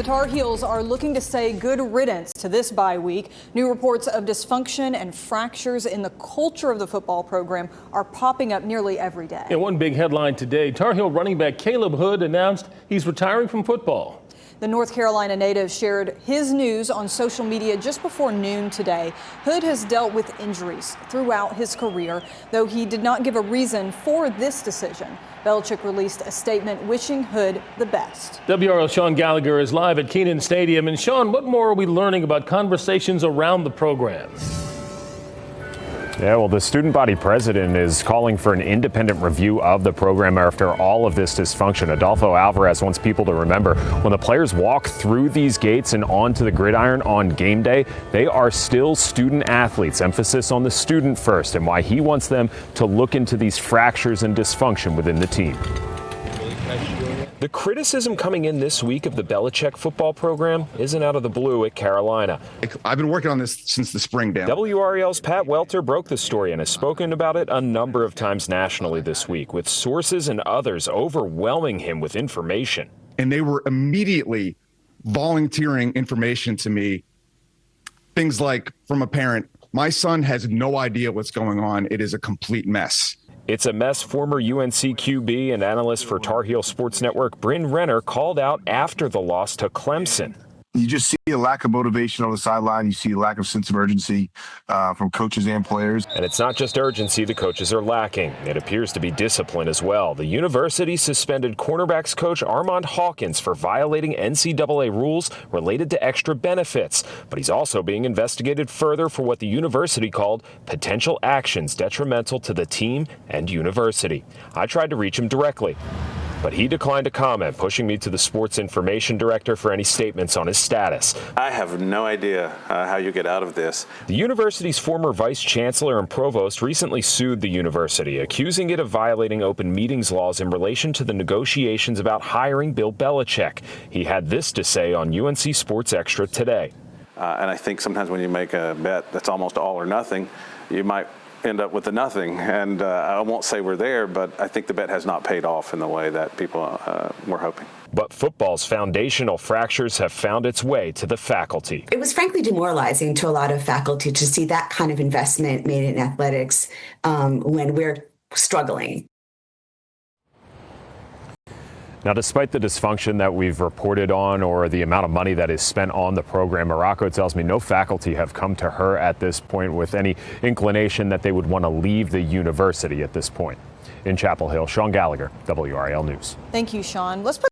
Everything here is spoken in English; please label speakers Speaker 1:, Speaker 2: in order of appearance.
Speaker 1: The Tar Heels are looking to say good riddance to this bye week. New reports of dysfunction and fractures in the culture of the football program are popping up nearly every day.
Speaker 2: In one big headline today, Tar Heel running back Caleb Hood announced he's retiring from football.
Speaker 1: The North Carolina native shared his news on social media just before noon today. Hood has dealt with injuries throughout his career, though he did not give a reason for this decision. Belichick released a statement wishing Hood the best.
Speaker 2: WRL's Sean Gallagher is live at Kenan Stadium. And Sean, what more are we learning about conversations around the program?
Speaker 3: Yeah, well, the student body president is calling for an independent review of the program after all of this dysfunction. Adolfo Alvarez wants people to remember when the players walk through these gates and onto the gridiron on game day, they are still student athletes. Emphasis on the student first, and why he wants them to look into these fractures and dysfunction within the team. The criticism coming in this week of the Belichick football program isn't out of the blue at Carolina.
Speaker 4: I've been working on this since the spring, Dan.
Speaker 3: WREL's Pat Welter broke the story and has spoken about it a number of times nationally this week, with sources and others overwhelming him with information.
Speaker 4: And they were immediately volunteering information to me. Things like, from a parent, my son has no idea what's going on. It is a complete mess.
Speaker 3: It's a mess former UNC QB and analyst for Tar Heel Sports Network Bryn Renner called out after the loss to Clemson.
Speaker 5: You just see a lack of motivation on the sideline. You see a lack of sense of urgency from coaches and players.
Speaker 3: And it's not just urgency the coaches are lacking. It appears to be discipline as well. The university suspended cornerbacks coach Armand Hawkins for violating NCAA rules related to extra benefits. But he's also being investigated further for what the university called potential actions detrimental to the team and university. I tried to reach him directly, but he declined to comment, pushing me to the sports information director for any statements on his status.
Speaker 6: I have no idea how you get out of this.
Speaker 3: The university's former vice chancellor and provost recently sued the university, accusing it of violating open meetings laws in relation to the negotiations about hiring Bill Belichick. He had this to say on UNC Sports Extra today.
Speaker 6: And I think sometimes when you make a bet that's almost all or nothing, you might end up with the nothing. And I won't say we're there, but I think the bet has not paid off in the way that people were hoping.
Speaker 3: But football's foundational fractures have found its way to the faculty.
Speaker 7: It was frankly demoralizing to a lot of faculty to see that kind of investment made in athletics when we're struggling.
Speaker 3: Now, despite the dysfunction that we've reported on or the amount of money that is spent on the program, Morocco tells me no faculty have come to her at this point with any inclination that they would want to leave the university at this point. In Chapel Hill, Sean Gallagher, WRAL News.
Speaker 1: Thank you, Sean. Let's put